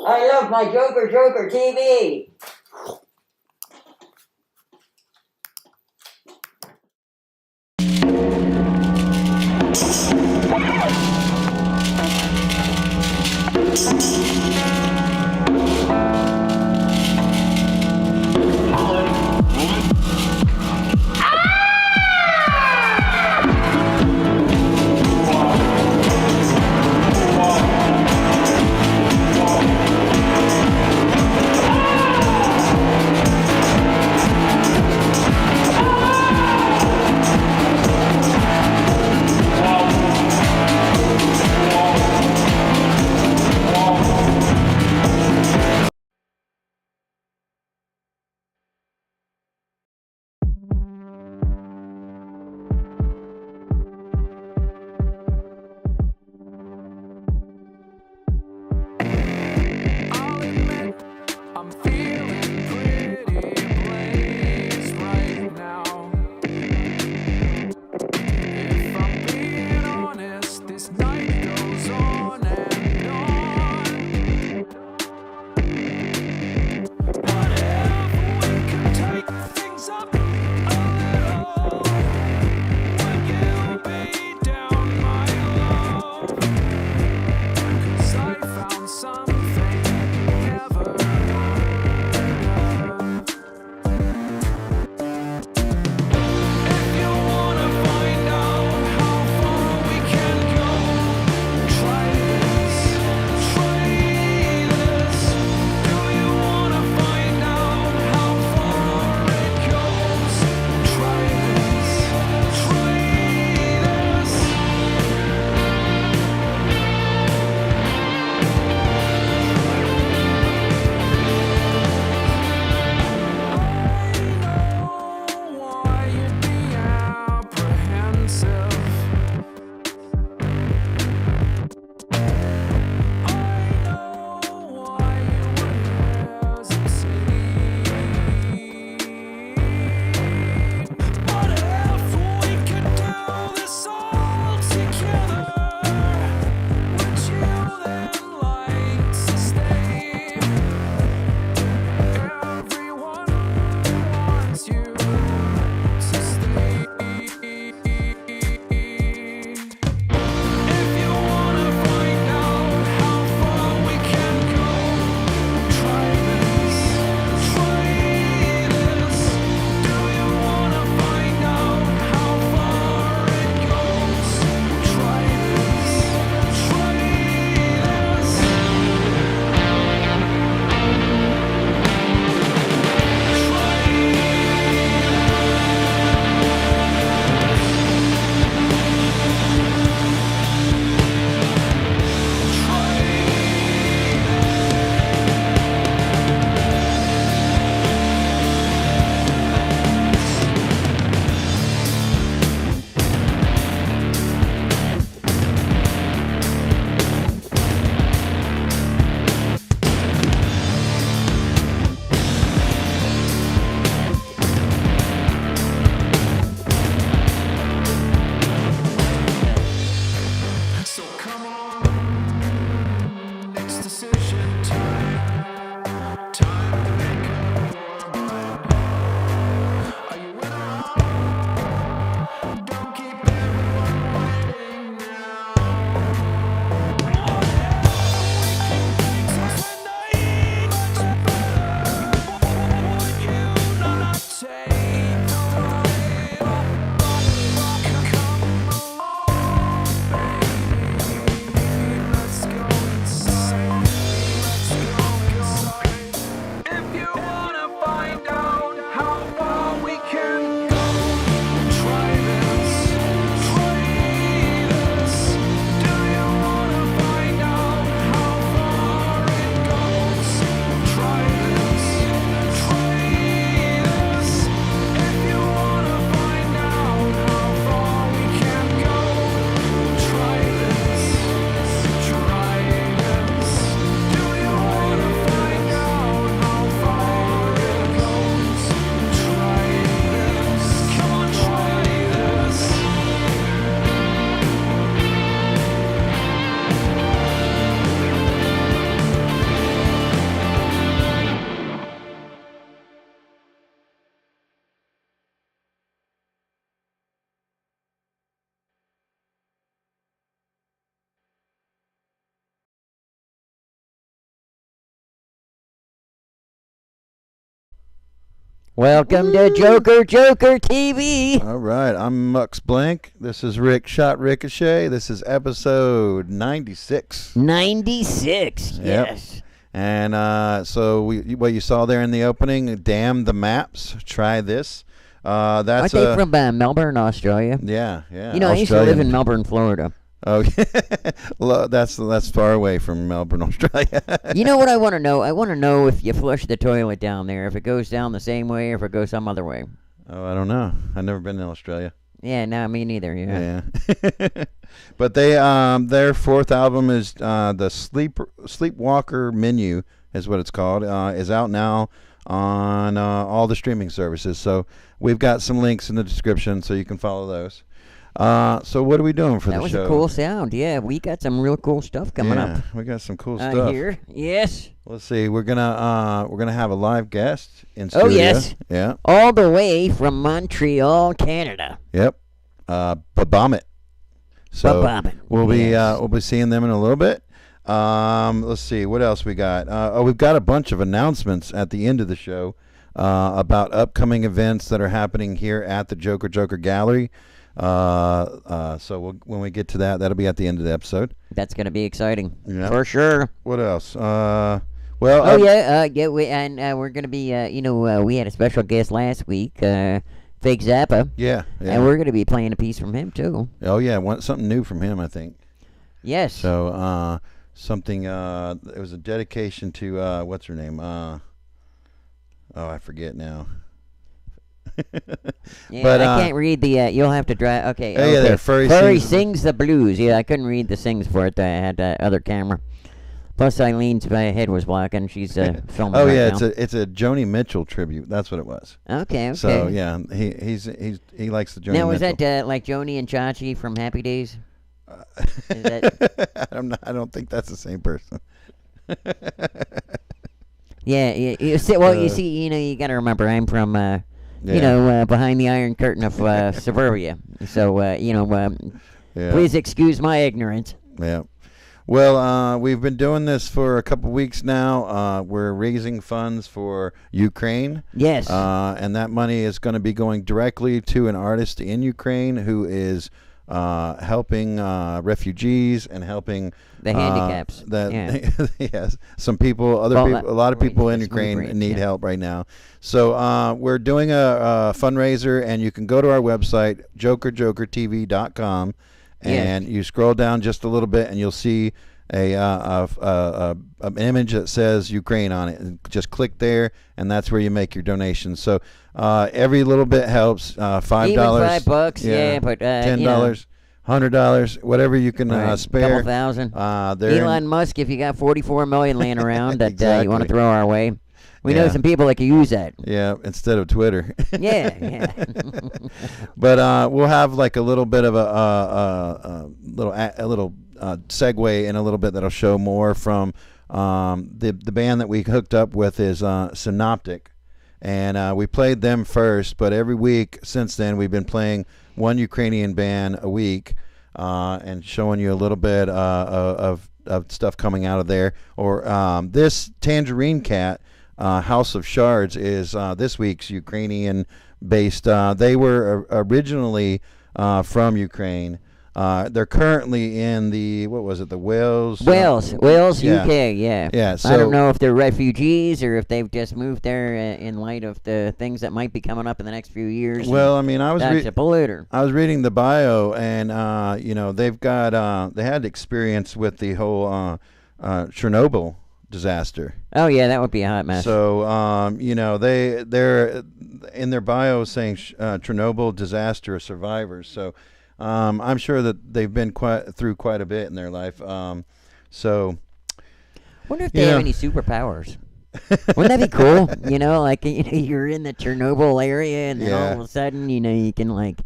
I love my Joker Joker TV. Welcome to Joker Joker TV. All right, I'm Mux Blank. This is Rick Schott Ricochet. This is episode 96. 96, yes. And so what you saw there in the opening, damn the maps, try this. That's Aren't they from Melbourne, Australia? Yeah. You know, I used to live in Melbourne, Florida. Oh, yeah. That's far away from Melbourne, Australia. You know what I want to know? I want to know if you flush the toilet down there, if it goes down the same way or if it goes some other way. Oh, I don't know. I've never been to Australia. Yeah, no, me neither. Yeah. But their fourth album is the Sleepwalker Menu is what it's called. Is out now on all the streaming services. So we've got some links in the description so you can follow those. So what are we doing for the show? That was a cool sound. Yeah, we got some real cool stuff coming up. We got some cool stuff here. Yes. Let's see. We're gonna have a live guest in studio. Oh yes. Yeah. All the way from Montreal, Canada. Yep. bBomit. So bBomit. we'll be seeing them in a little bit. Let's see what else we got. We've got a bunch of announcements at the end of the show about upcoming events that are happening here at the Joker Joker Gallery. So when we get to that, that'll be at the end of the episode. That's gonna be exciting for sure. What else? We're gonna be we had a special guest last week, Fake Zappa. Yeah. And we're gonna be playing a piece from him too. Oh yeah, something new from him, I think. Yes. So something. It was a dedication to what's her name? I forget now. Yeah, but I can't read the. You'll have to drive. Okay. Yeah, there. Furry sings the blues. Yeah, I couldn't read the sings for it. I had other camera. Plus, Eylene's head was blocking. She's filming. Oh right yeah, now. it's a Joni Mitchell tribute. That's what it was. Okay. So yeah, he likes the Joni. Now, was Mitchell. that like Joni and Chachi from Happy Days? I don't think that's the same person. Yeah. You see, you got to remember, I'm from. Behind the Iron Curtain of suburbia. So, please excuse my ignorance. Yeah. Well, we've been doing this for a couple weeks now. We're raising funds for Ukraine. Yes. And that money is going to be going directly to an artist in Ukraine who is helping refugees and helping the handicaps. Yes, some people, a lot of people in Ukraine need help right now. So we're doing a fundraiser, and you can go to our website, JOKERJOKERtv.com, and you scroll down just a little bit, and you'll see an image that says Ukraine on it. And just click there, and that's where you make your donations. So every little bit helps. $5, even $5, but $10, $100, whatever you can spare. Couple thousand. Elon Musk, if you got 44 million laying around that Exactly. you want to throw our way, we know some people that can use that. Yeah, instead of Twitter. Yeah. But we'll have like a little bit of a little segue in a little bit that'll show more from the band that we hooked up with is Synoptic, and we played them first. But every week since then, we've been playing one Ukrainian band a week and showing you a little bit of stuff coming out of there. Or this tAngerinecAt. House of Shards is this week's Ukrainian-based. They were originally from Ukraine. They're currently in the Wales, UK. Yeah. So, I don't know if they're refugees or if they've just moved there in light of the things that might be coming up in the next few years. Well, I mean, I was reading the bio, and they've got they had experience with the whole Chernobyl disaster. Oh yeah, that would be a hot mess. So they're in their bio saying Chernobyl disaster survivors. So I'm sure that they've been through quite a bit in their life. So wonder if they have any superpowers. Wouldn't that be cool? You're in the Chernobyl area, and then all of a sudden, you can like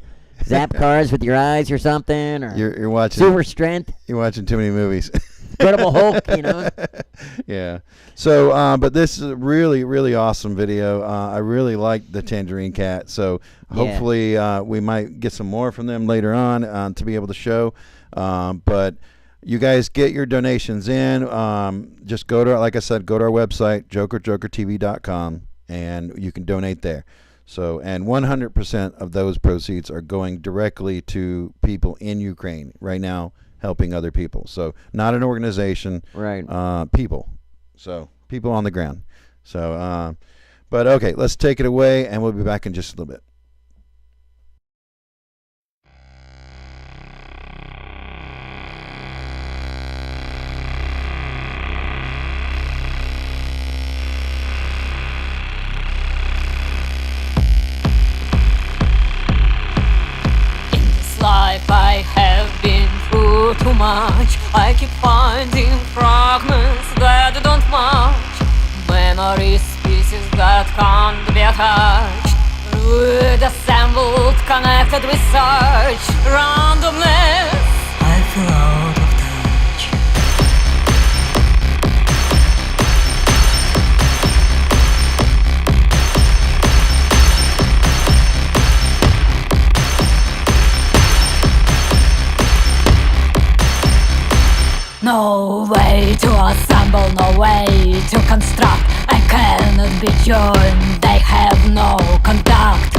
zap cars with your eyes or something, or you're watching super strength. You're watching too many movies. Incredible Hulk, Yeah. So, but this is a really, really awesome video. I really like the tAngerinecAt. So hopefully we might get some more from them later on to be able to show. But you guys get your donations in. Just go to, like I said, go to our website, JOKERJOKERtv.com, and you can donate there. So, and 100% of those proceeds are going directly to people in Ukraine right now, helping other people. So, not an organization, right? People. So, people on the ground. So, but okay, let's take it away, and we'll be back in just a little bit. Life I have been through too much. I keep finding fragments that don't match, memories, pieces that can't be attached, assembled, connected with such randomness. I feel out of touch. No way to assemble, no way to construct. I cannot be joined, they have no contact.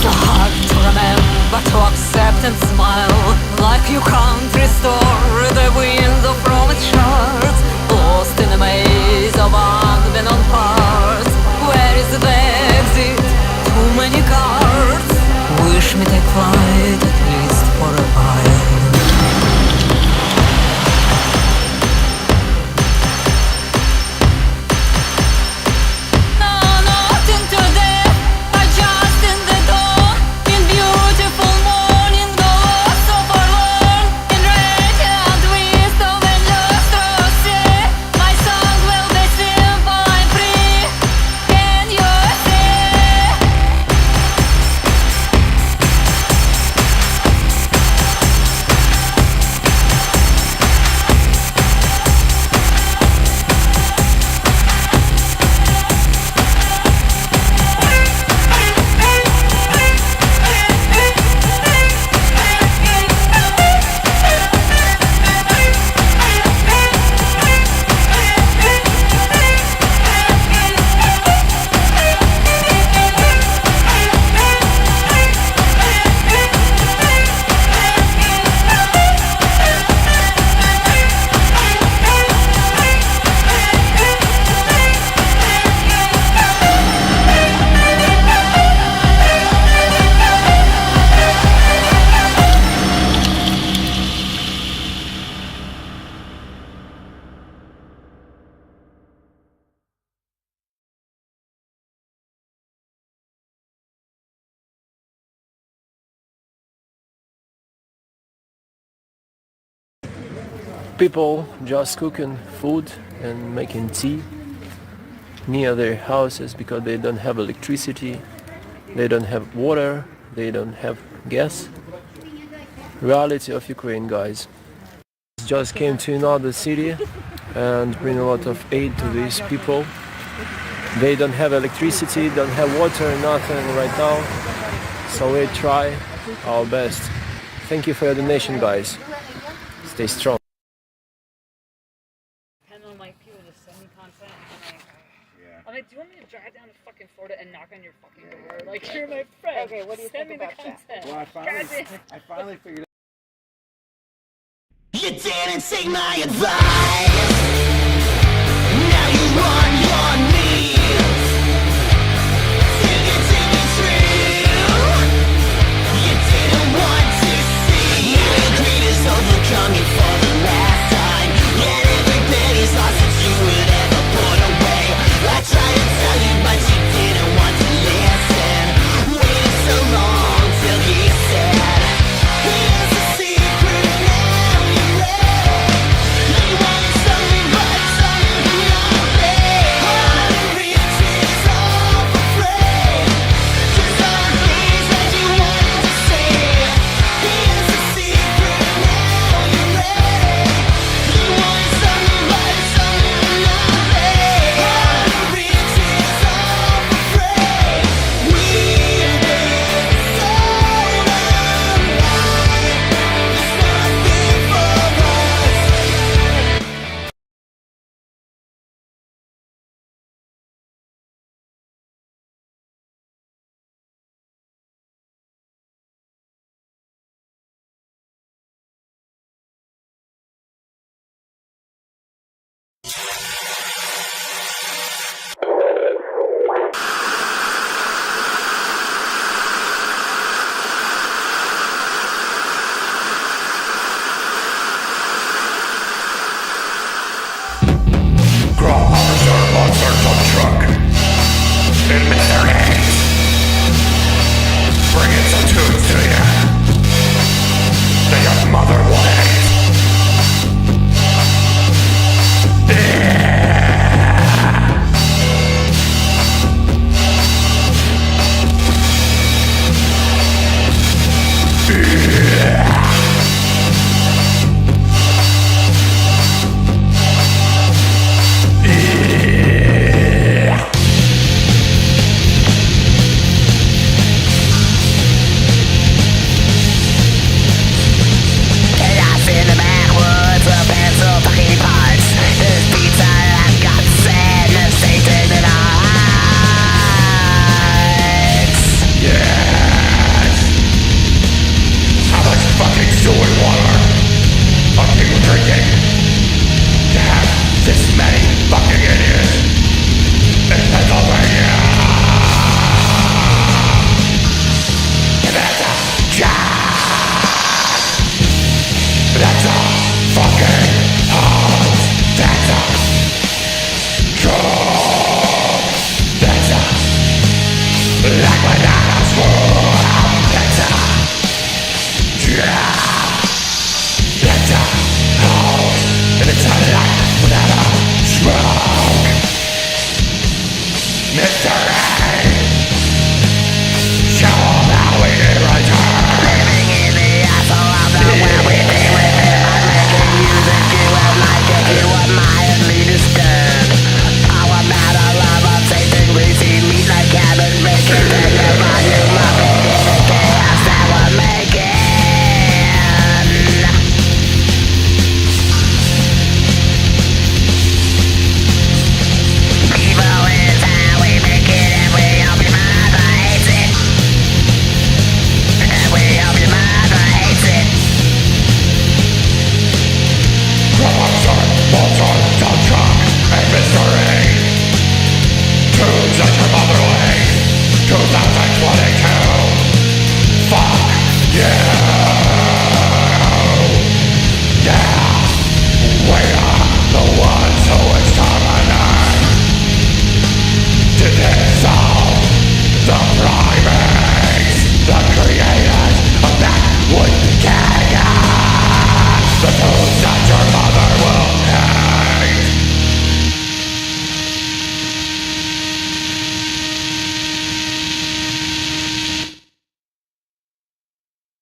So hard to remember, to accept and smile, like you can't restore the window from its shards, lost in a maze of unbeknown parts. Where is the exit? Too many cards. Wish me take flight, at least for a while. No, nothing to death, just in the dawn, in beautiful morning, the loss so forlorn, in radiant wisdom and lustrosity. My song will be simple and free. Can you see? People just cooking food and making tea near their houses because they don't have electricity, they don't have water, they don't have gas. Reality of Ukraine, guys. Just came to another city and bring a lot of aid to these people. They don't have electricity, don't have water, nothing right now. So we try our best. Thank you for your donation, guys. Stay strong. I'm like, do you want me to drive down to fucking Florida and knock on your fucking door? Like, you're my friend. Okay, what do you Send think me about the that? content. Well, I finally figured out. You didn't take my advice. Now you run your knees. Too good to be true. You didn't want to see. Your greed is overcome you for the last time. Yet every penny's lost that you would ever put away. I tried to tell you, but you didn't want to listen. Waited so long till he said, here's a secret now you read. You wanted something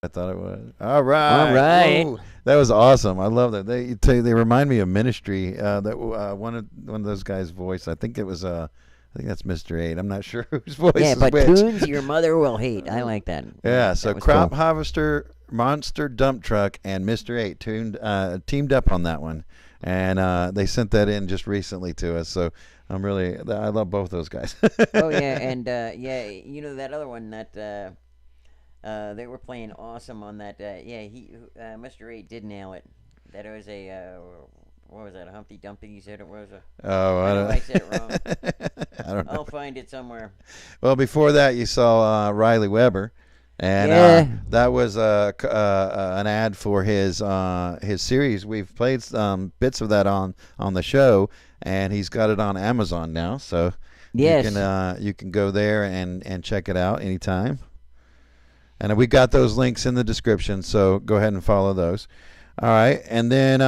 I thought it was. All right. All right. Ooh, that was awesome. I love that. They remind me of Ministry. That one of those guys' voice. I think it was I think that's Mr. 8. I'm not sure whose voice Yeah, is but which. tunes your mother will hate. I like that. Yeah, That so was Crop cool. Harvester, Monster Dump Truck, and Mr. 8 teamed up on that one. And they sent that in just recently to us. So I love both those guys. Oh yeah, and yeah, you know that other one that they were playing awesome on that. Yeah, Mr. 8 did nail it. That it was a what was that? A Humpty Dumpty? You said it was a. Oh, I know I said it wrong. I don't know. I'll find it somewhere. Well, before that, you saw Riley Weber, and Yeah. that was an ad for his series. We've played bits of that on the show, and he's got it on Amazon now. So Yes. you can go there and check it out anytime. And we got those links in the description, so go ahead and follow those. All right, and then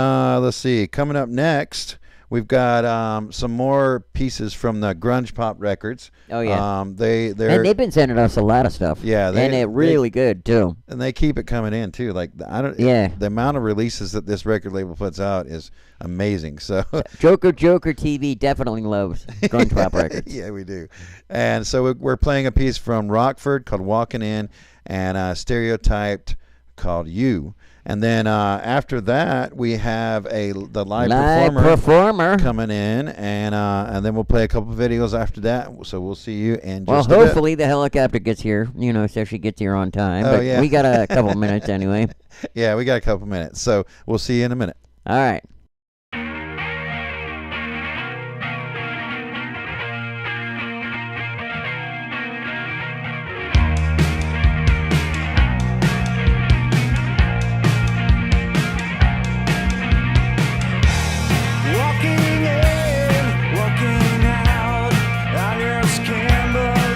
let's see. Coming up next, we've got some more pieces from the Grunge Pop Records. Oh yeah. And they've been sending us a lot of stuff. Yeah, and they're really good too. and they keep it coming in too. Like Yeah. the amount of releases that this record label puts out is amazing. So JOKERJOKERtv definitely loves Grunge Pop Records. yeah, we do. And so we're playing a piece from Rockford called "Walkin In" and Stereotyped called "You." And then after that, we have the live performer coming in, and then we'll play a couple videos after that. So we'll see you in Well, just a bit. hopefully the helicopter gets here, so she gets here on time. Oh, But yeah. we got a couple minutes anyway. Yeah, we got a couple minutes. So we'll see you in a minute. All right. Walking in, walking out, I just can't believe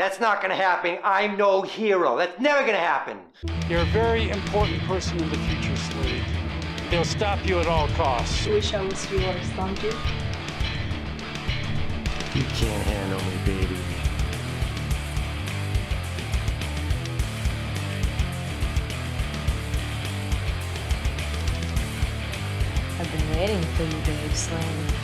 That's not gonna happen. I'm no hero. That's never gonna happen. You're a very important person in the future, Slade. They'll stop you at all costs. Wish I was you or stunned you. You can't handle me, baby. I've been waiting for you, Dave Slade.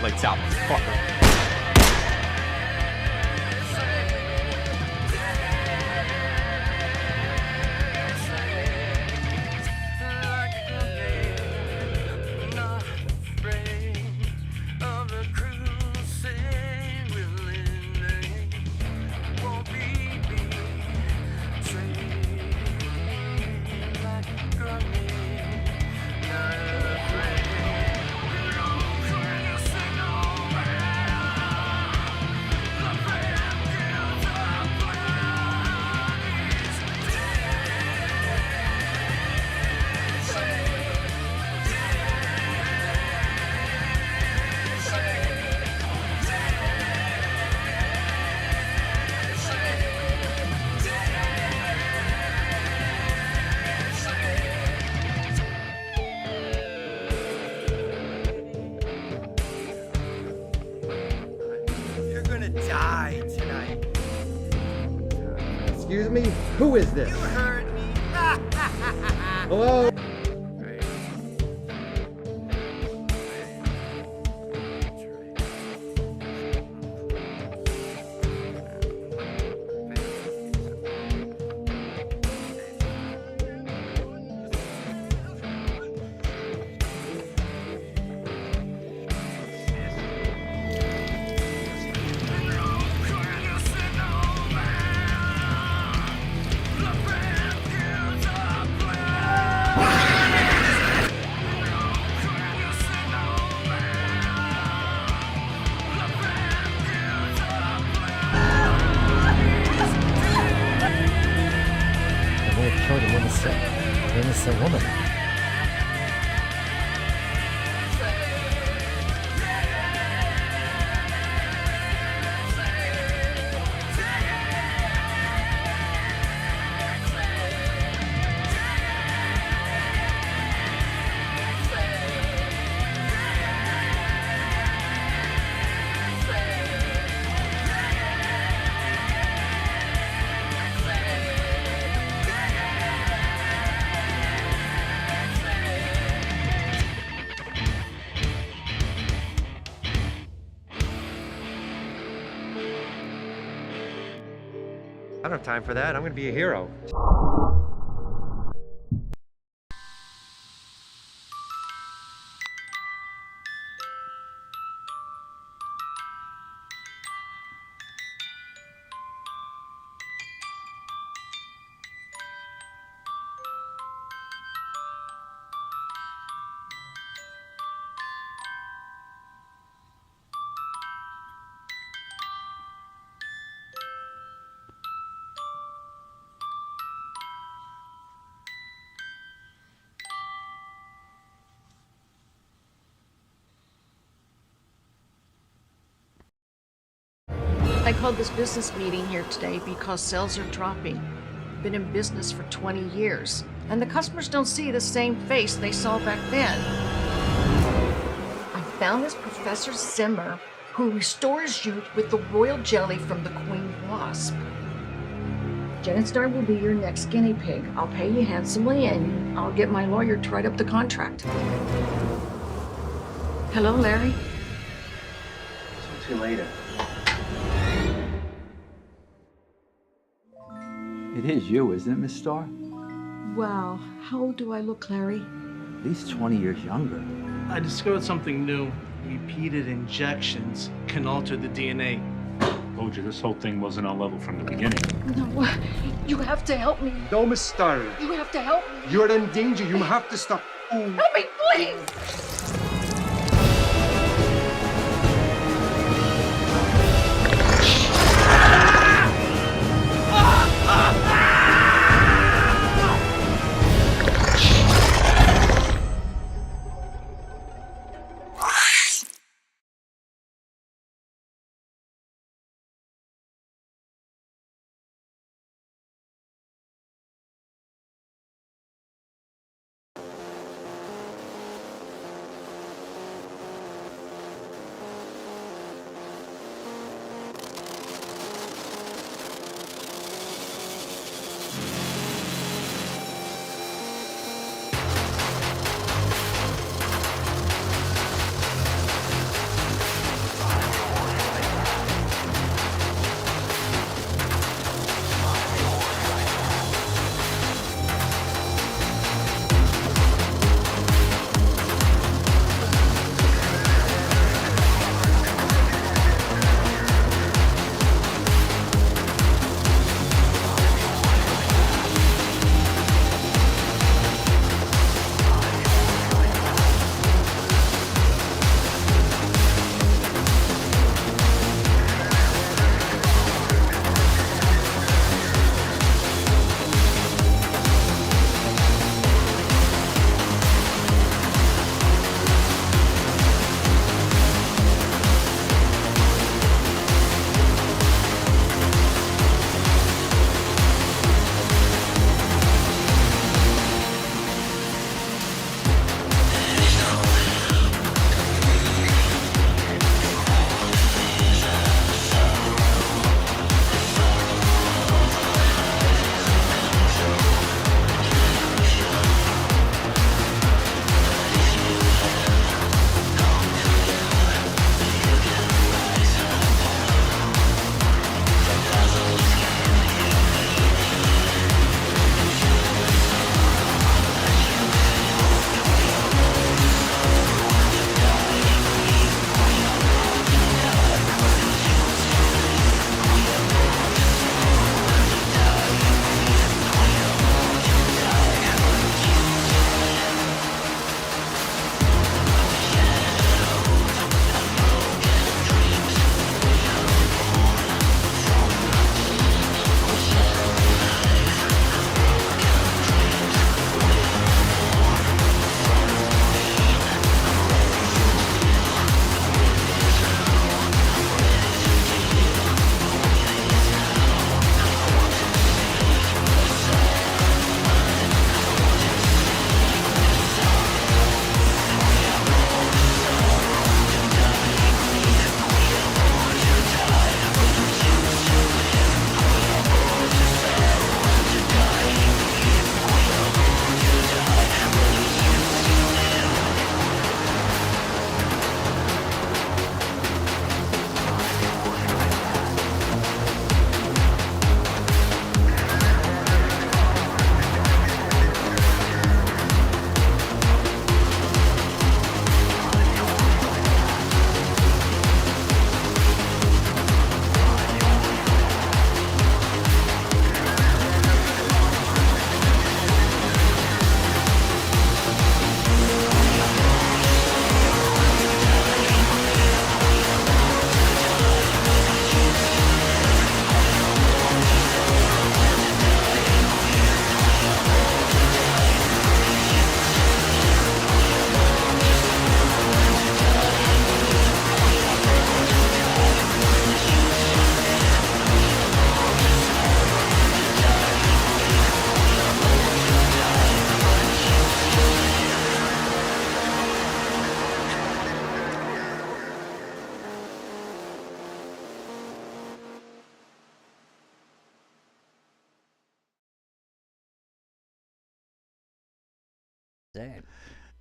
Lights out, fucker. Excuse me? Who is this? You heard me. Hello? Innocent woman. I don't have time for that. I'm gonna be a hero. I called this business meeting here today because sales are dropping. Been in business for 20 years, and the customers don't see the same face they saw back then. I found this Professor Zimmer who restores youth with the royal jelly from the Queen Wasp. Janet Starr will be your next guinea pig. I'll pay you handsomely, and I'll get my lawyer to write up the contract. Hello, Larry? See you later. It is you, isn't it, Miss Starr? Wow. How old do I look, Larry? At least 20 years younger. I discovered something new. Repeated injections can alter the DNA. Told you this whole thing wasn't on level from the beginning. No, you have to help me. Don't miss Star. You have to help me. You're in danger. You have to stop. Help me, please!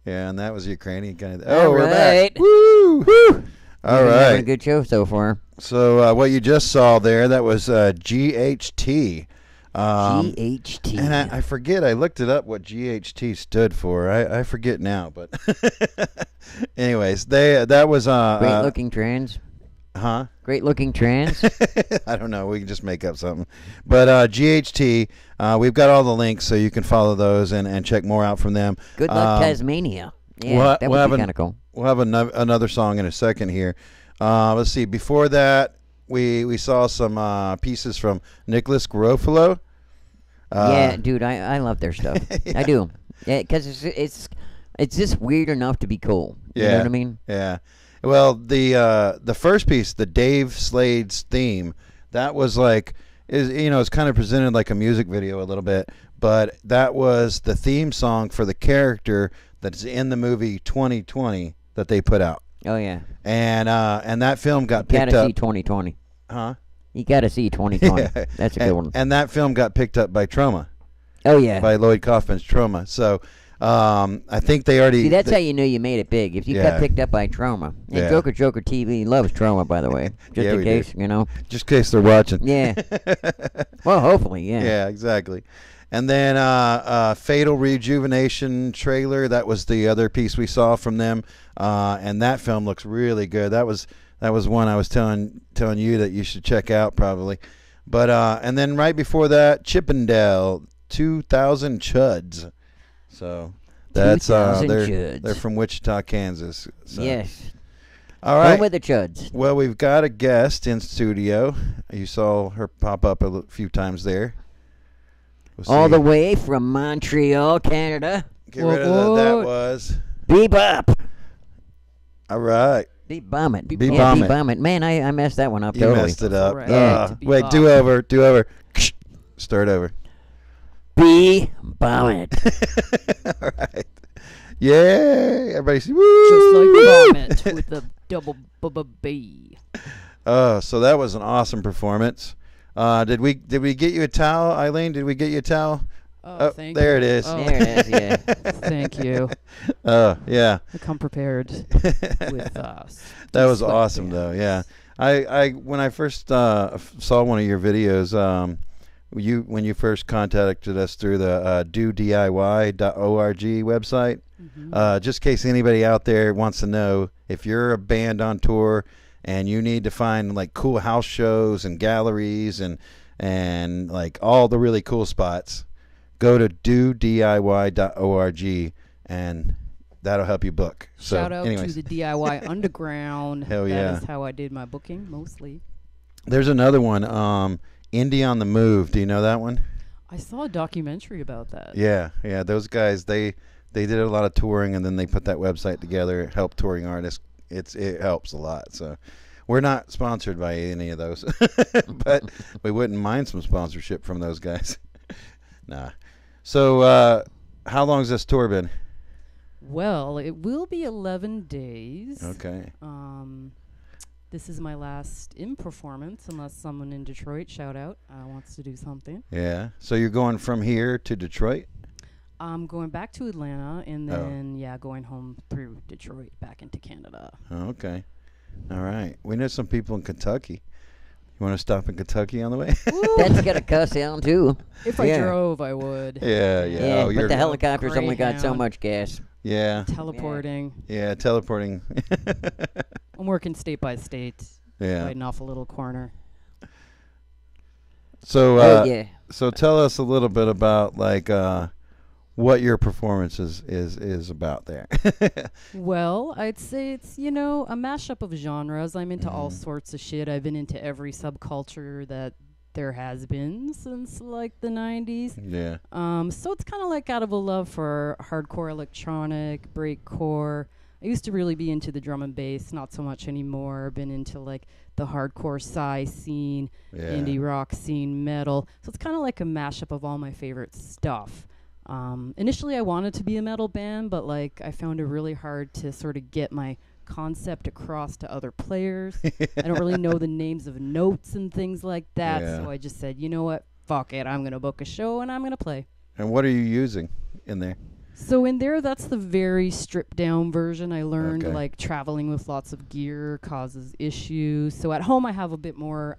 Yeah, and that was Ukrainian kind of. Oh, we're right. back. Woo! Woo! All right. Having a good show so far. So what you just saw there, that was G.H.T. G.H.T. And I forget. I looked it up what G.H.T. stood for. I forget now. But anyways, that was great looking trans. Huh? Great looking trans. I don't know. We can just make up something. But G.H.T. We've got all the links, so you can follow those and check more out from them. Good luck, Tasmania. Yeah, that would be kind of cool. We'll have another song in a second here. Let's see. Before that, we saw some pieces from Nicholas Garofolo. Yeah, dude, I love their stuff. I do. Yeah, because it's just weird enough to be cool. You know what I mean? Yeah. Well, the first piece, the Dave Slade's theme, that was like, it's kind of presented like a music video a little bit, but that was the theme song for the character that's in the movie 2020 that they put out. Oh yeah. And that film got picked up. You gotta see 2020. Huh? You gotta see 2020. That's a good one. And that film got picked up by Trauma. Oh yeah. By Lloyd Kaufman's Trauma. So I think they already. See, that's how you know you made it big. If you got picked up by Trauma. And JokerJokertv loves Trauma, by the way. Just in case, Just in case they're watching. Yeah. Well, hopefully, yeah. Yeah, exactly. And then Fatal Rejuvenation trailer. That was the other piece we saw from them. And that film looks really good. That was one I was telling you that you should check out probably. But and then right before that, CHPNDL 2000 CHUDS. So that's they're from Wichita, Kansas. So. Yes. All right. Home with the CHUDS. Well, we've got a guest in studio. You saw her pop up a few times there. All the way from Montreal, Canada. Get rid of that was bBop. All right. bBomit. bBomit. bBomit. Man, I messed that one up. You totally. messed it up. Right. Yeah. Wait, do over. Start over. bBomit. All right. Yay! Everybody, woo! Just like bBomit with the double B. So that was an awesome performance. Did we get you a towel, Iylene? Did we get you a towel? Oh, thank there you. it is. Oh. There it is, yeah. Thank you. Yeah. I come prepared with us. That was awesome, though. Yeah. I when I first saw one of your videos, when you first contacted us through the DoDIY.org website, just in case anybody out there wants to know, if you're a band on tour and you need to find like cool house shows and galleries and like all the really cool spots, go to DoDIY.org and that'll help you book. Shout out to the DIY Underground. Hell yeah. That is how I did my booking mostly. There's another one, Indie on the Move. Do you know that one? I saw a documentary about that. Yeah. Those guys, they did a lot of touring and then they put that website together. It helped touring artists. It helps a lot. So we're not sponsored by any of those, but we wouldn't mind some sponsorship from those guys. Nah. So how long's this tour been? Well, it will be 11 days. Okay. This is my last in performance, unless someone in Detroit, shout out, wants to do something. Yeah. So you're going from here to Detroit? I'm going back to Atlanta and then, going home through Detroit back into Canada. Oh, okay. All right. We know some people in Kentucky. You want to stop in Kentucky on the way? That's got a cuss sound, too. If I drove, I would. Yeah. But the helicopter's only got so much gas. Yeah. Teleporting. Yeah, teleporting. I'm working state by state. Yeah. Biting off a little corner. So, so tell us a little bit about like what your performance is about there. Well, I'd say it's, a mashup of genres. I'm into all sorts of shit. I've been into every subculture that there has been since like the 90s. Yeah. So it's kind of like out of a love for hardcore electronic, breakcore. I used to really be into the drum and bass, not so much anymore. Been into like the hardcore sci scene, indie rock scene, metal. So it's kind of like a mashup of all my favorite stuff. Initially I wanted to be a metal band, but like I found it really hard to sort of get my concept across to other players. I don't really know the names of notes and things like that. So I just said, you know what? Fuck it. I'm going to book a show and I'm going to play. And what are you using in there? So in there, that's the very stripped down version. I learned like traveling with lots of gear causes issues. So at home I have a bit more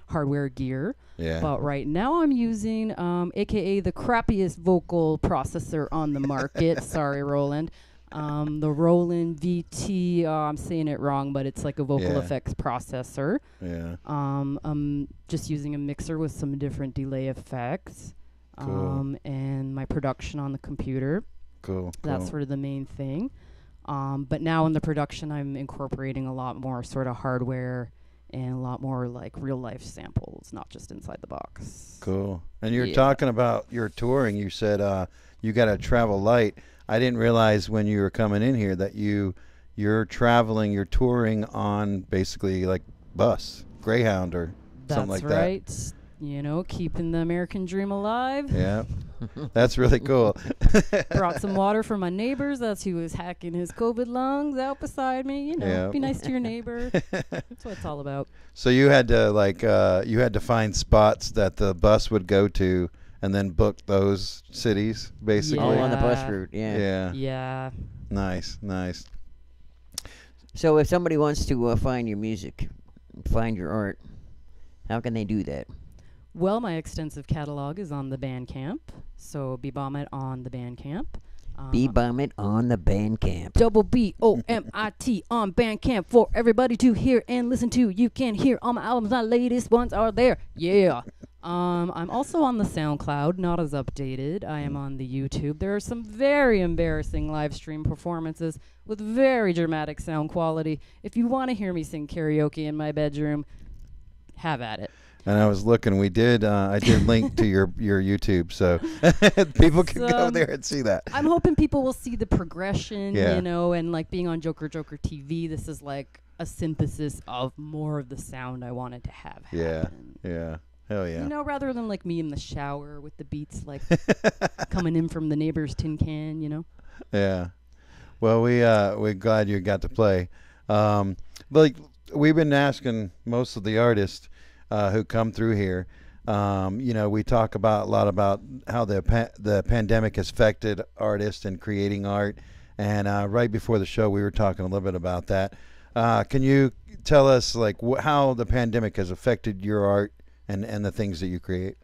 hardware gear. Yeah. But right now I'm using, AKA the crappiest vocal processor on the market. Sorry, Roland. The Roland VT, I'm saying it wrong, but it's like a vocal effects processor. Yeah. I'm just using a mixer with some different delay effects. Cool. And my production on the computer. Cool. That's sort of the main thing. But now in the production, I'm incorporating a lot more sort of hardware and a lot more like real life samples, not just inside the box. Cool. And you're talking about your touring. You said you got to travel light. I didn't realize when you were coming in here that you're traveling, you're touring on basically like bus, Greyhound or something like that. That's right. You know, keeping the American dream alive. Yeah. That's really cool. Brought some water for my neighbors. That's who was hacking his COVID lungs out beside me. You know, be nice to your neighbor. That's what it's all about. So you had to you had to find spots that the bus would go to and then book those cities basically. All on the bus route. Yeah. Yeah. Nice. So if somebody wants to find your music, find your art, how can they do that? Well, my extensive catalog is on the Bandcamp, so bBomit on the Bandcamp. bBomit on the Bandcamp. bBomit on Bandcamp for everybody to hear and listen to. You can hear all my albums. My latest ones are there. Yeah. I'm also on the SoundCloud, not as updated. I am on the YouTube. There are some very embarrassing live stream performances with very dramatic sound quality. If you want to hear me sing karaoke in my bedroom, have at it. And I was looking. I did link to your YouTube, so people can go there and see that. I'm hoping people will see the progression, Yeah. you know, and like being on JOKERJOKERtv, this is like a synthesis of more of the sound I wanted to have happen. Yeah. Hell yeah. You know, rather than like me in the shower with the beats like coming in from the neighbor's tin can, you know. Yeah. Well, we're glad you got to play. Like we've been asking most of the artists who come through here. You know, we talk a lot about how the pandemic has affected artists and creating art. And right before the show, we were talking a little bit about that. Can you tell us like how the pandemic has affected your art and the things that you create?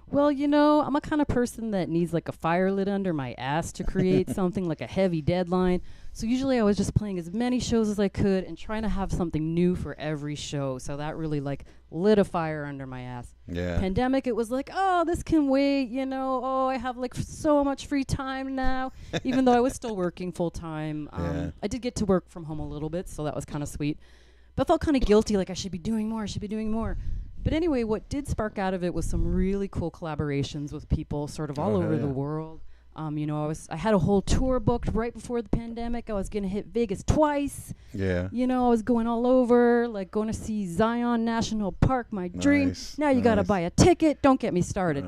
Well, you know, I'm a kind of person that needs like a fire lit under my ass to create something, like a heavy deadline. So usually I was just playing as many shows as I could and trying to have something new for every show. So that really like lit a fire under my ass. Yeah. Pandemic, it was like, oh, this can wait, you know. Oh, I have like so much free time now, even though I was still working full time. I did get to work from home a little bit, so that was kind of sweet. But I felt kind of guilty, like I should be doing more. But anyway, what did spark out of it was some really cool collaborations with people sort of all over the world. You know, I had a whole tour booked right before the pandemic. I was going to hit Vegas twice. Yeah. You know, I was going all over, like going to see Zion National Park, my dream. Now you got to buy a ticket. Don't get me started.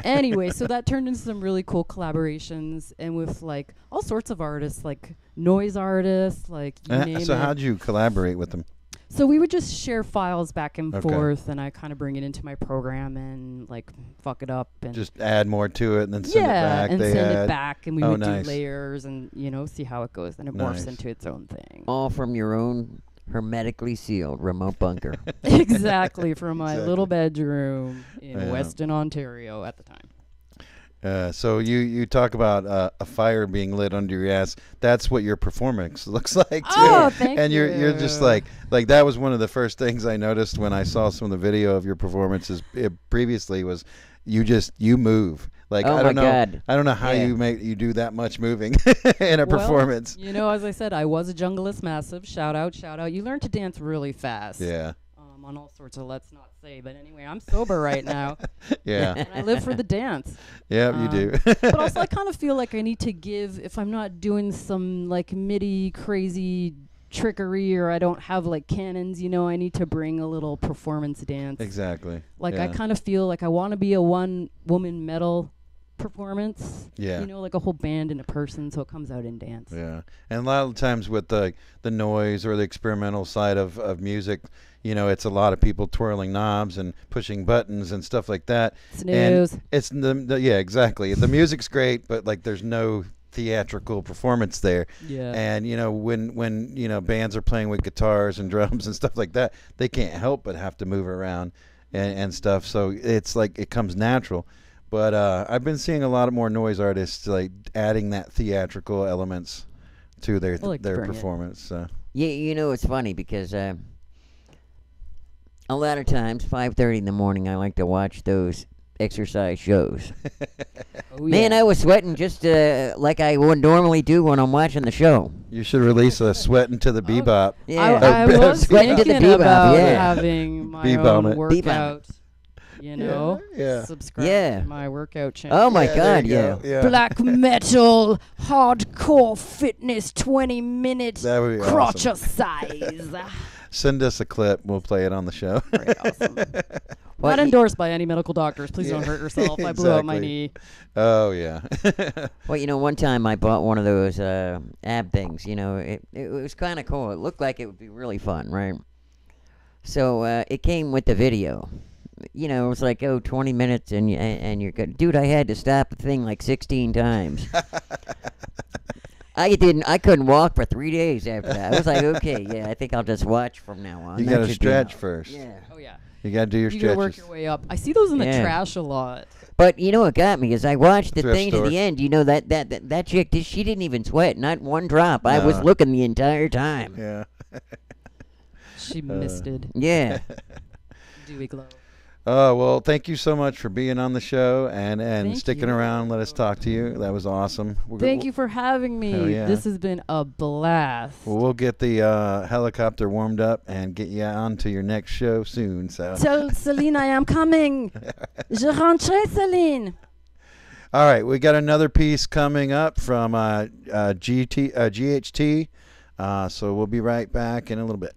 Anyway, so that turned into some really cool collaborations and with like all sorts of artists, like noise artists, like you name it. So how'd you collaborate with them? So we would just share files back and forth, and I kind of bring it into my program and like fuck it up and just add more to it and then send it back. And it back, and we would do layers and you know see how it goes. Then it morphs into its own thing. All from your own hermetically sealed remote bunker. Exactly, from my little bedroom in Weston, Ontario at the time. So you talk about a fire being lit under your ass. That's what your performance looks like too. Oh, thank you. And you're just like that was one of the first things I noticed when I saw some of the video of your performances previously was you move. Like I don't know how you do that much moving in a performance. You know, as I said, I was a junglist massive. Shout out. You learn to dance really fast. Yeah. On all sorts of let's not say, but anyway, I'm sober right now. Yeah. And I live for the dance. Yeah, you do. But also I kind of feel like I need to give, if I'm not doing some like MIDI crazy trickery or I don't have like cannons, you know, I need to bring a little performance dance. Exactly. Like I kind of feel like I want to be a one woman metal performance. Yeah. You know, like a whole band and a person, so it comes out in dance. Yeah. And a lot of times with the noise or the experimental side of music, you know, it's a lot of people twirling knobs and pushing buttons and stuff like that. Snooze. And it's yeah, exactly. The music's great, but like there's no theatrical performance there. Yeah. And you know, when you know bands are playing with guitars and drums and stuff like that, they can't help but have to move around. and stuff. So it's like it comes natural. But I've been seeing a lot of more noise artists like adding that theatrical elements to their performance. So. Yeah, you know, it's funny because a lot of times 5:30 in the morning I like to watch those exercise shows. Man, I was sweating just like I would normally do when I'm watching the show. You should release a Sweating to the Bebop. Yeah, I was Sweating to the thinking Bebop, about yeah. having my bBomit. own workout. You know, subscribe to my workout channel. Oh my God, yeah. Black metal, hardcore fitness, 20 minutes, That would be crotch awesome. size. Send us a clip. We'll play it on the show. Very awesome. Not endorsed by any medical doctors. Please don't hurt yourself. I blew out my knee. Oh, yeah. Well, you know, one time I bought one of those ab things. You know, it was kind of cool. It looked like it would be really fun, right? So it came with the video. You know, it was like, 20 minutes and you're good. Dude, I had to stop the thing like 16 times. I couldn't walk for 3 days after that. I was like, okay, yeah, I think I'll just watch from now on. You got to stretch first. Yeah. Oh, yeah. You got to do your stretches. You got to work your way up. I see those in the trash a lot. But you know what got me is I watched the Thrift thing store. to the end. You know, that chick, she didn't even sweat, not one drop. I was looking the entire time. Yeah. She misted. Yeah. Dewy glow. Oh, well, thank you so much for being on the show and Thank sticking you. around. Let us talk to you. That was awesome. Thank you for having me. Hell yeah. This has been a blast. Well, we'll get the helicopter warmed up and get you on to your next show soon. So Tell Celine I am coming. Je rentre, Celine. All right, we got another piece coming up from G.H.T. So we'll be right back in a little bit.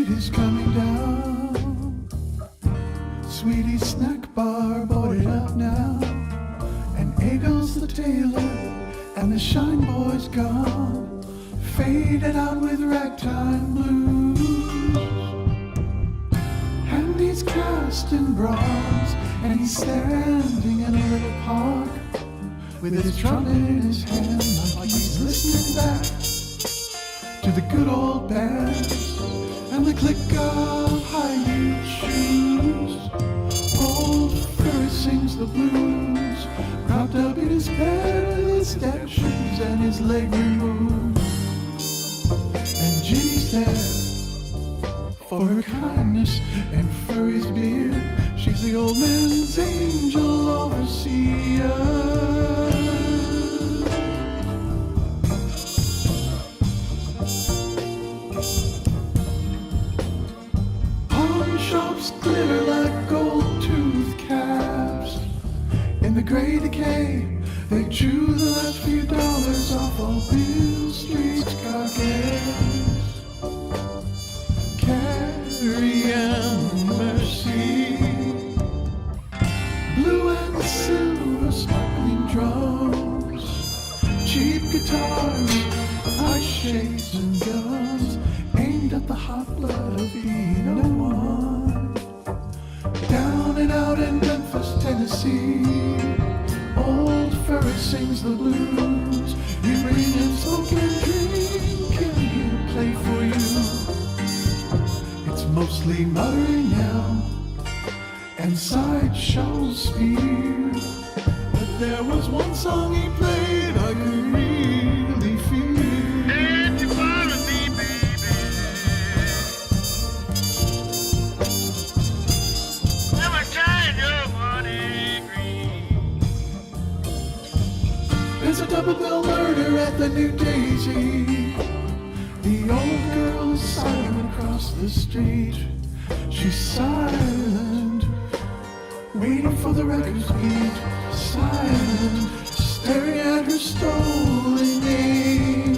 street is coming down. Sweetie's snack bar boarded up now. And Eagle's the tailor, and the shine boy's gone, faded out with ragtime blues. And he's cast in bronze, and he's standing in a little park with his trumpet in his hand, like he's listening back to the good old bands and the click of high-heeled shoes. Old Furry sings the blues, propped up in his bed with his deck shoes and his leg removed. And Ginny's there for her kindness and Furry's beard. She's the old man's angel overseer. Pawn shops glitter like gold-toothed calves. In the gray decay, they chew the last few dollars off of Bill Street's carcass. Carrie and Mercy, blue and silver sparkling drums, cheap guitars, ice shades and guns, aimed at the hot blood of E01. Down and out in Memphis, Tennessee, old Furry sings the blues. You bring him smoke and drink, and he'll play for you. It's mostly muttering now and sideshow spear, but there was one song he played I could really feel. If you follow me, baby, never time your money green. There's a double bill murder at the New Daisy. The old girl is silent across the street. She's silent, waiting for the records beat. Silent, staring at her stolen name.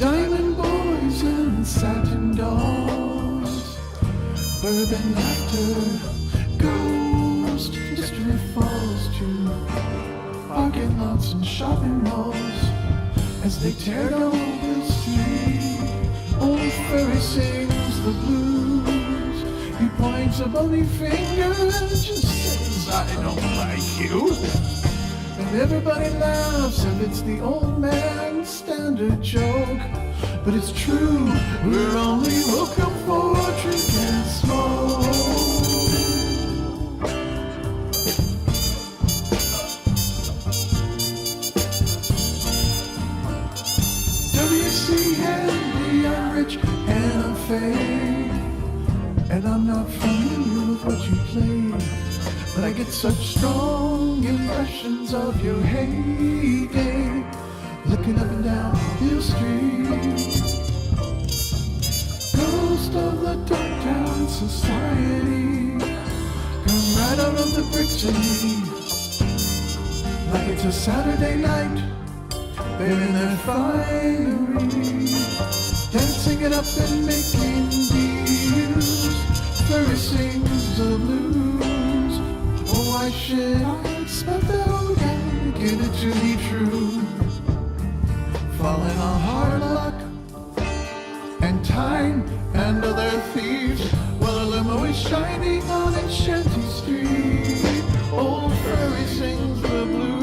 Diamond boys and satin dolls, bourbon laughter, ghost history falls to parking lots and shopping malls as they tear down the street. Old Furry sings the blues. He points a bony finger and just says, I don't like you. And everybody laughs, and it's the old man's standard joke. But it's true, we're only welcome for drink and smoke. I'm rich and I'm fake, and I'm not familiar with what you play, but I get such strong impressions of your heyday, looking up and down Hill Street. Ghost of the Dogtown Society, come right out of the bricks of me, like it's a Saturday night. They're in their finery, dancing it up and making deals. Furry sings the blues. Oh, why should I expect that old guy to get it to be true? Falling on hard luck and time and other thieves, while a limo is shining on Enchanty Street. Old Furry sings the blues.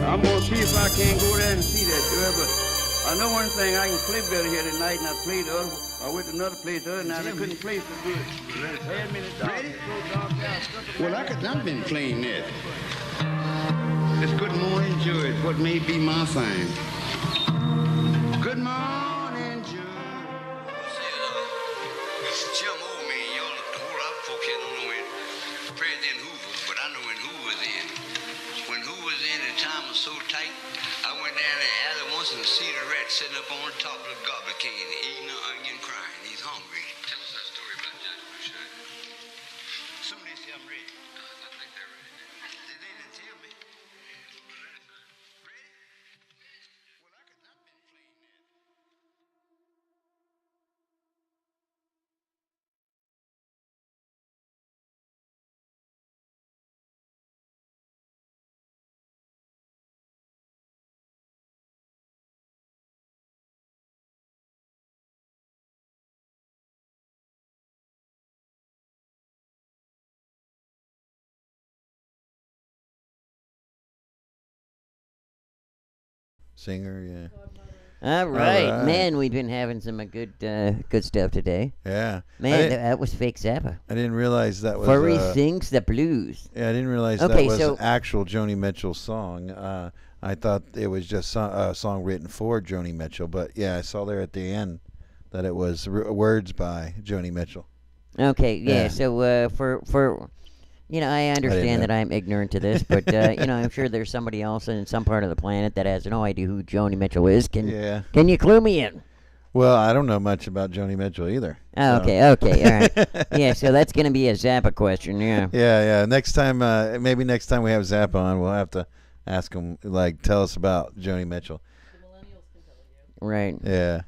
I'm gonna see if I can go there and see that girl, but I know one thing, I can play better here tonight, and I played the other, I went to another place the other night, I couldn't play so good. Had me the dog, so dark out. Well, I've been playing that. This Good Morning Joe is what may be my thing. Good morning, Joe. Some old man, y'all, a whole lot of folks here don't know when President Hoover, but I know when Hoover was in. When Hoover was in, the time was so tight, I went down the alley once and see the rat sitting up on the top of the garbage can, eating an onion, crying. He's hungry. Tell us that story about Judge Bouchard. Some of these I'm ready. I think they're ready. They didn't tell me. Singer, yeah. All right, man. We've been having some good stuff today. Yeah, man. That was fake Zappa. I didn't realize that was. Furry sings the blues. Yeah, I didn't realize that was an actual Joni Mitchell song. I thought it was just a song written for Joni Mitchell, but yeah, I saw there at the end that it was words by Joni Mitchell. Okay, yeah. So for I understand that I'm ignorant to this, but I'm sure there's somebody else in some part of the planet that has no idea who Joni Mitchell is. Can you clue me in? Well, I don't know much about Joni Mitchell either. Oh, okay, all right. Yeah, so that's going to be a Zappa question, yeah. Yeah. Next time, maybe next time we have Zappa on, we'll have to ask him, tell us about Joni Mitchell. Right. Yeah.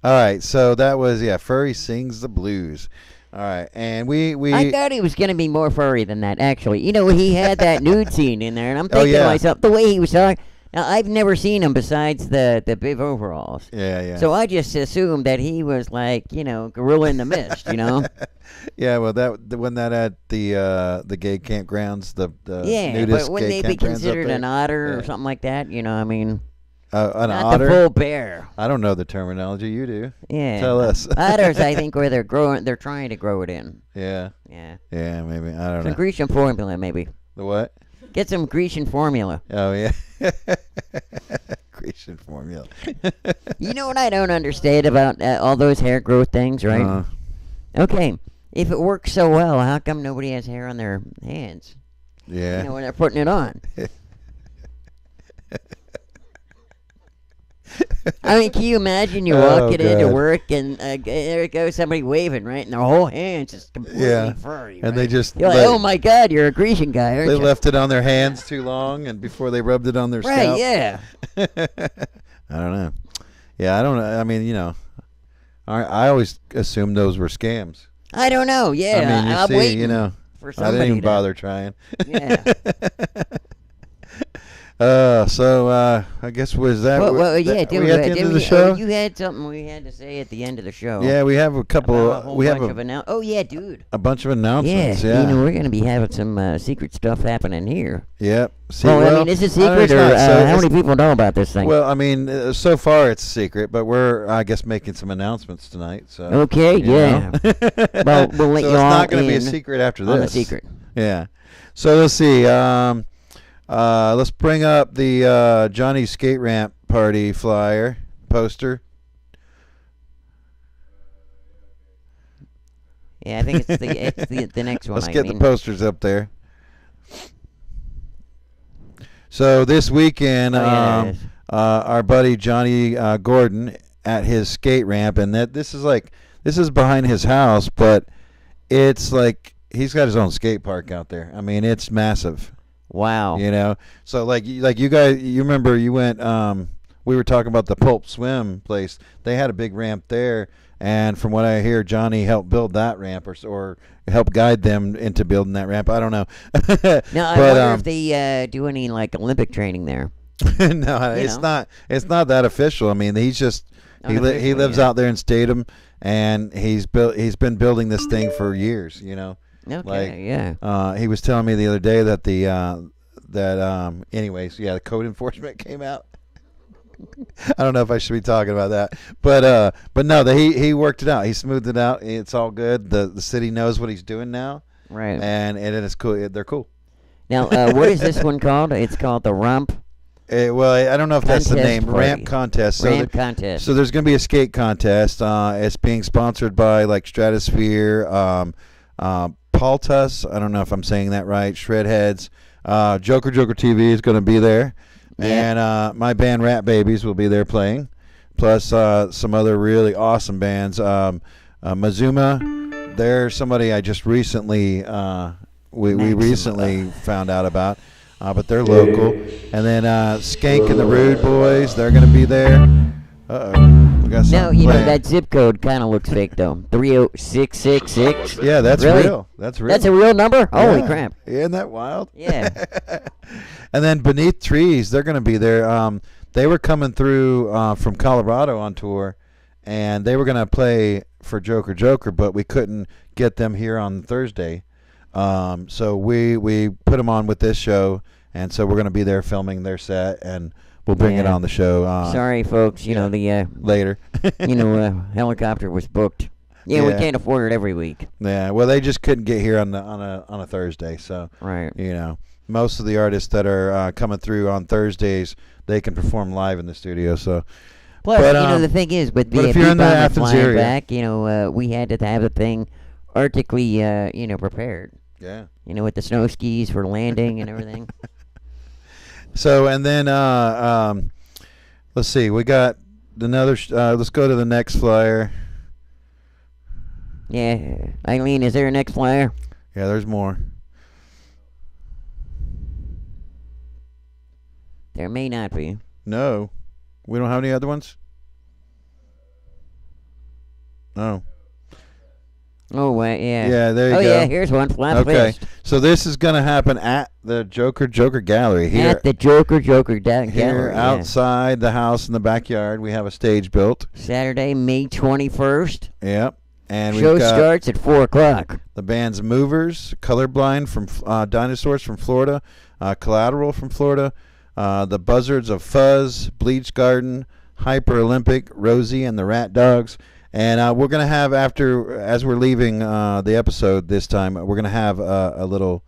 All right, so that was, Furry Sings the Blues. All right, and we I thought he was going to be more furry than that, actually. He had that nude scene in there, and I'm thinking to myself, the way he was talking. Now, I've never seen him besides the bib overalls. Yeah. So I just assumed that he was like, gorilla in the mist, Yeah, well, when that at the gay campgrounds, the nudist but wouldn't they be considered an otter or something like that? An not otter? The full bear. I don't know the terminology. You do. Yeah. Tell us. Otters, I think, where they're trying to grow it in. Yeah. Yeah. Yeah, maybe. I don't know. Some Grecian formula, maybe. The what? Get some Grecian formula. Oh, yeah. Grecian formula. You know what I don't understand about all those hair growth things, right? Okay. If it works so well, how come nobody has hair on their hands? Yeah. When they're putting it on. I mean, can you imagine you walking into work and there goes somebody waving, right? And their whole hand's just completely furry. And they just... You're like, oh my God, you're a Grecian guy, aren't you? They left it on their hands too long and before they rubbed it on their scalp. Right, yeah. I don't know. Yeah, I don't know. I mean, I always assumed those were scams. I don't know, yeah. I mean, I'm waiting for somebody I didn't even bother trying. Yeah. I guess was that. Well, yeah, we at the end of the show. You had something we had to say at the end of the show. Yeah, we have a couple. We have oh yeah, dude. A bunch of announcements. Yeah. We're gonna be having some secret stuff happening here. Yep. I mean, is it secret or how many people know about this thing? Well, I mean, so far it's secret, but we're, I guess, making some announcements tonight. So. Okay. Yeah. Well, we'll let you all in. It's not going to be a secret after this. On the secret. Yeah. So let's see. Let's bring up the Johnny Skate Ramp Party flyer poster. Yeah, I think it's the next one. Let's get the posters up there. So this weekend, our buddy Johnny Gordon at his skate ramp, and this is behind his house, but it's like he's got his own skate park out there. I mean, it's massive. Wow. So like you guys, you remember you went, we were talking about the Pulp Swim place. They had a big ramp there, and from what I hear, Johnny helped build that ramp or help guide them into building that ramp. I don't know. Now, I wonder if they do any like Olympic training there. No, it's not that official. I mean, he's just he lives out there in Statham, and he's been building this thing for years. Okay, he was telling me the other day that the code enforcement came out. I don't know if I should be talking about that, but no, he worked it out. He smoothed it out. It's all good. The city knows what he's doing now, right? And it is cool. They're cool. Now, what is this one called? It's called the Rump. Well, I don't know if that's the Contest name. party. Ramp contest. So Ramp contest. So there's going to be a skate contest. It's being sponsored by like Stratosphere, Paltus. I don't know if I'm saying that right. Shredheads. JOKERJOKERtv is going to be there, and my band Rat Babies will be there playing, plus some other really awesome bands. Mazuma, they're somebody I just recently we recently found out about. But they're local. And then Skank and the Rude Boys, they're going to be there. Uh-oh. We got No, something you know, playing. that zip code kind of looks fake, though. 30666. Yeah, that's Really? real. That's real. That's a real number? Holy Yeah. crap. Isn't that wild? Yeah. And then Beneath Trees, they're going to be there. They were coming through from Colorado on tour, and they were going to play for Joker Joker, but we couldn't get them here on Thursday. So we put them on with this show, and so we're going to be there filming their set, and we'll bring it on the show. Sorry, folks. You know, the later. Helicopter was booked. Yeah, we can't afford it every week. Yeah, well, they just couldn't get here on a Thursday, so right. You know, most of the artists that are coming through on Thursdays, they can perform live in the studio. So, Plus, you know, the thing is, with the if you're in the Athens flying area, back, you know, we had to have the thing arctically, you know, prepared. Yeah. You know, with the snow skis for landing and everything. So, and then let's see, we got another. Let's go to the next flyer. Yeah, Iylene, is there a next flyer? Yeah, there's more. There may not be. No, we don't have any other ones. No. Oh, yeah. Yeah, there you go. Oh, yeah, here's one. Flat list. So this is going to happen at the Joker Joker Gallery here. At the Joker Joker Gallery. Here outside the house in the backyard, we have a stage built. Saturday, May 21st. Yep. And Show we've got starts at 4 o'clock. The band's Movers, Colorblind from Dinosaurs from Florida, Collateral from Florida, the Buzzards of Fuzz, Bleach Garden, Hyper Olympic, Rosie and the Rat Dogs. And we're going to have, as we're leaving the episode this time, we're going to have a little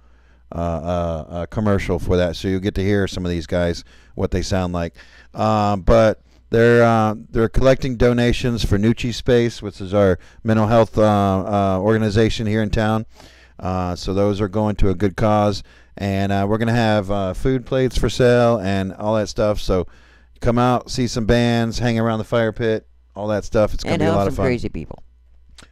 commercial for that. So you'll get to hear some of these guys, what they sound like. But they're collecting donations for Nucci Space, which is our mental health organization here in town. So those are going to a good cause. And we're going to have food plates for sale and all that stuff. So come out, see some bands, hang around the fire pit. All that stuff. It's going to be a lot of fun. And help some crazy people.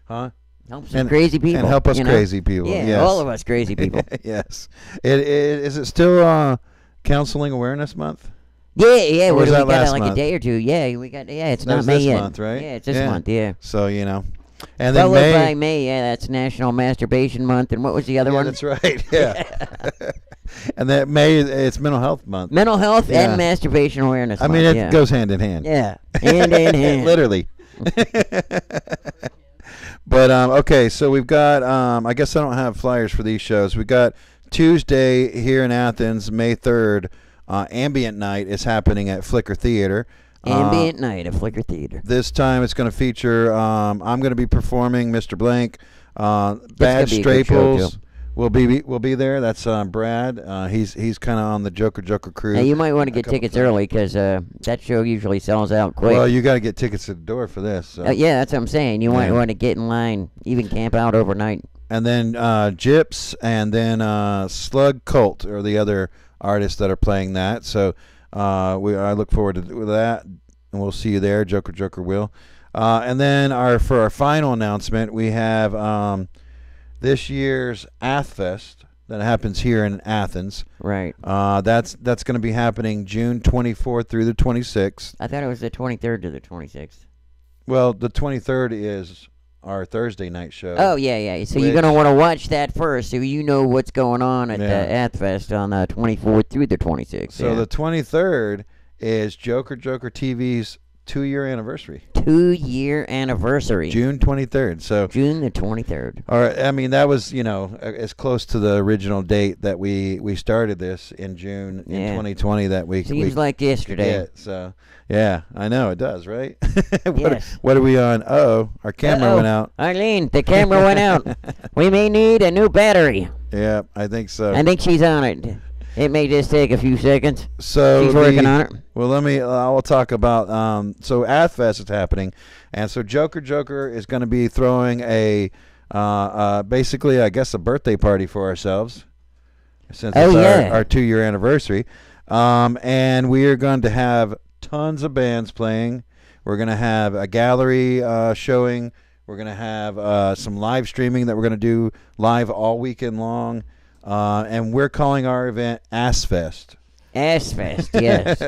Huh? Help some crazy people. And help us you know? crazy people. Yeah, yes. all of us crazy people. Yes. Is it still Counseling Awareness Month? Yeah. Or We was that got last like month? a day or two. Yeah, we got. Yeah, it's That not was May this yet. month, right? Yeah, it's this month. Yeah. So and then Followed May. by May. Yeah, that's National Masturbation Month. And what was the other one? That's right. Yeah. And that May, it's Mental Health Month. Mental health and masturbation awareness. I month, mean, it goes hand in hand. Yeah, hand in hand. Literally. But okay, so we've got I guess I don't have flyers for these shows. We got Tuesday here in Athens, May 3rd, Ambient Night is happening at Flicker Theater. Ambient Night at Flicker Theater. This time it's going to feature I'm going to be performing Mr. Blank, Bad Straples will be there. That's Brad. He's kind of on the Joker crew. Now, you might want to get tickets early because that show usually sells out quick. Well, you got to get tickets at the door for this. So. Yeah, that's what I'm saying. You might want to get in line, even camp out overnight. And then Gyps and then Slug Cult are the other artists that are playing that. So I look forward to that, and we'll see you there. Joker will. And then for our final announcement, we have this year's Athfest that happens here in Athens. Right. That's going to be happening June 24th through the 26th. I thought it was the 23rd to the 26th. Well, the 23rd is our Thursday night show. Oh, yeah. So you're going to want to watch that first so you know what's going on at Athfest on the 24th through the 26th. So the 23rd is JOKERJOKERTV's 2-year anniversary. 2-year anniversary. June 23rd. So June the 23rd. Or I mean, that was as close to the original date that we started this in June in 2020 that we seems like yesterday. Yeah, so yeah, I know it does, right? Yes. What are we on? Oh, our camera went out. Iylene, the camera went out. We may need a new battery. Yeah, I think so. I think she's on it. It may just take a few seconds. So she's working on it. Well, I'll talk about. So Athfest is happening, and so Joker Joker is going to be throwing a basically, I guess, a birthday party for ourselves, since it's our 2-year anniversary. And we are going to have tons of bands playing. We're going to have a gallery showing. We're going to have some live streaming that we're going to do live all weekend long. And we're calling our event Assfest. Assfest, yes.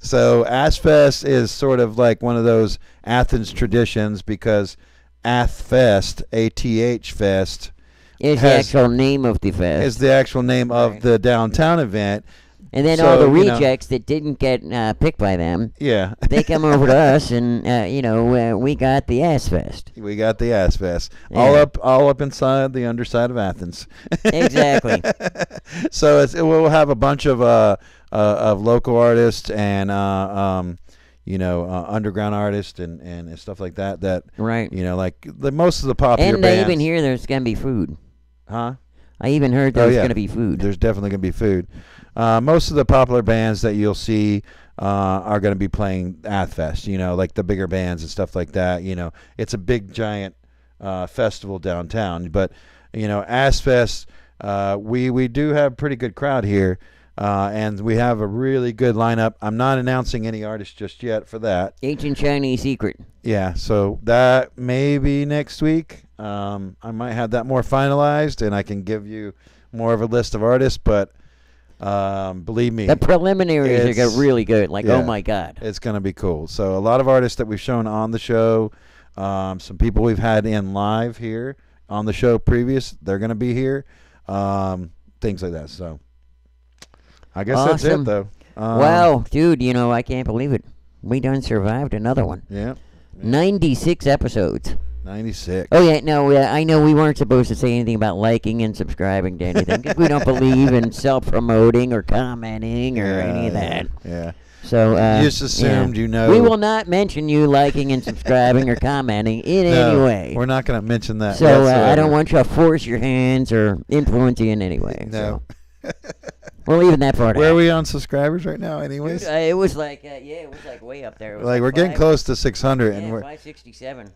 So Assfest is sort of like one of those Athens traditions, because Athfest, A-T-H Fest, is the actual name of the fest. Is the actual name of the downtown event. And then all the rejects that didn't get picked by them, they come over to us, and we got the Assfest. We got the Assfest, all up inside the underside of Athens. Exactly. So we'll have a bunch of local artists and underground artists and stuff like that. That right. Like most of the popular bands. And I even hear there's gonna be food. Huh? I even heard there's gonna be food. There's definitely gonna be food. Most of the popular bands that you'll see are going to be playing Athfest, like the bigger bands and stuff like that. It's a big, giant festival downtown. But, Assfest, we do have a pretty good crowd here, and we have a really good lineup. I'm not announcing any artists just yet for that. Ancient Chinese secret. Yeah, so that may be next week. I might have that more finalized, and I can give you more of a list of artists, but... believe me, the preliminaries are really good. Oh my God, it's going to be cool. So a lot of artists that we've shown on the show, some people we've had in live here on the show previous, they're going to be here, things like that. So I guess that's it, though. Wow, dude, I can't believe it. We done survived another one. Yeah. 96 episodes. 96. Oh, yeah, no, I know we weren't supposed to say anything about liking and subscribing to anything, because we don't believe in self-promoting or commenting or any of that. Yeah. So, you just assumed we will not mention you liking and subscribing or commenting in any way. We're not going to mention that. So, I don't want you to force your hands or influence you in any way. No. So. We're leaving that part out. Where are we on subscribers right now, anyways? Dude, it was like way up there. It was we're getting close to 600. and we're 567.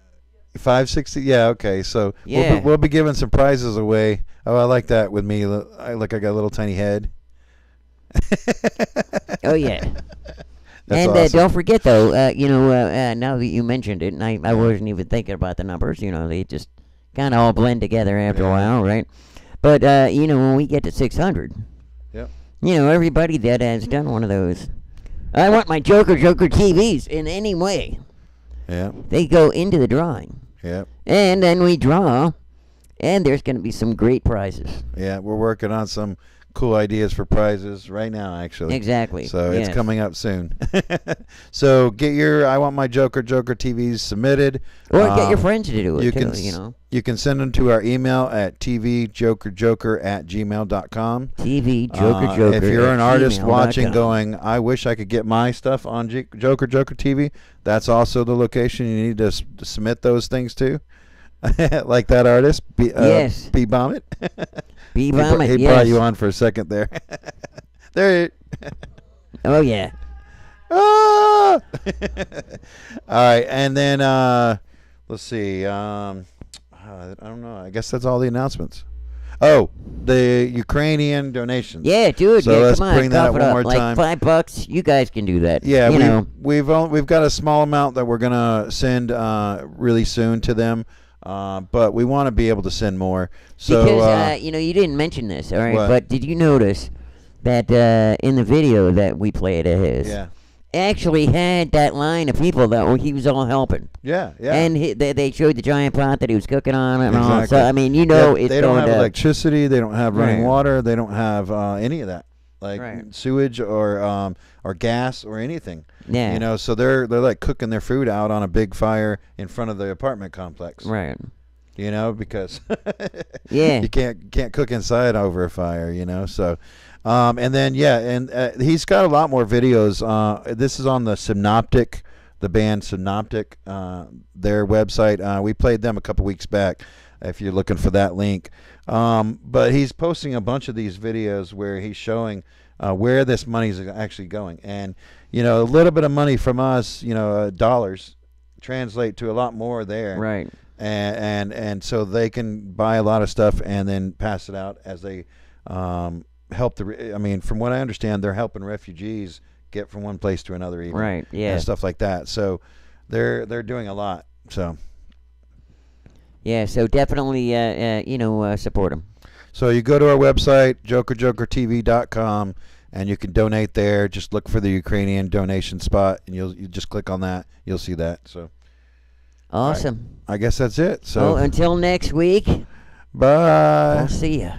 560, yeah, okay. So we'll be giving some prizes away. Oh, I like that with me. I got a little tiny head. Oh yeah. That's and awesome. don't forget though, now that you mentioned it, and I wasn't even thinking about the numbers. They just kind of all blend together after a while, right? But when we get to 600, everybody that has done one of those, I want my Joker TVs in any way. Yeah. They go into the drawing. Yeah. And then we draw, and there's going to be some great prizes. Yeah, we're working on some cool ideas for prizes right now, actually. Exactly. So it's coming up soon. So get your I Want My Joker TVs submitted. Or get your friends to do it, too, You can send them to our email at tvjokerjoker@gmail.com. tvjokerjoker if you're an artist watching gmail.com. going, I wish I could get my stuff on Joker TV, that's also the location you need to submit those things to. Like that artist, yes. bBomit. bBomit, He brought you on for a second there. There. Oh, yeah. Ah! All right, and then let's see. I don't know. I guess that's all the announcements. Oh, the Ukrainian donations. Yeah, dude. So let's come on, bring that up one more like time. $5, you guys can do that. Yeah, we've got a small amount that we're gonna send really soon to them. But we want to be able to send more. So, because you didn't mention this, all right? What? But did you notice that in the video that we played of his, actually had that line of people that he was all helping. Yeah. And they showed the giant pot that he was cooking on and exactly. all. So I mean, it's they don't have electricity. They don't have running Right. water. They don't have any of that, like sewage or gas or anything. Yeah. So they're like cooking their food out on a big fire in front of the apartment complex. Right. Because yeah, you can't cook inside over a fire. So. And then he's got a lot more videos. This is on the band Synoptic, their website. We played them a couple weeks back. if you're looking for that link. But he's posting a bunch of these videos where he's showing where this money is actually going. And, you know, a little bit of money from us, you know, dollars translate to a lot more there. Right. And so they can buy a lot of stuff and then pass it out as they help I mean, from what I understand, they're helping refugees get from one place to another, even. Right, yeah. And stuff like that. So they're doing a lot. So. Yeah, so definitely, you know, support them. So you go to our website, JOKERJOKERtv.com, and you can donate there. Just look for the Ukrainian donation spot, and you just click on that. You'll see that. So. Awesome. I guess that's it. So. Well, until next week. Bye. I'll see ya.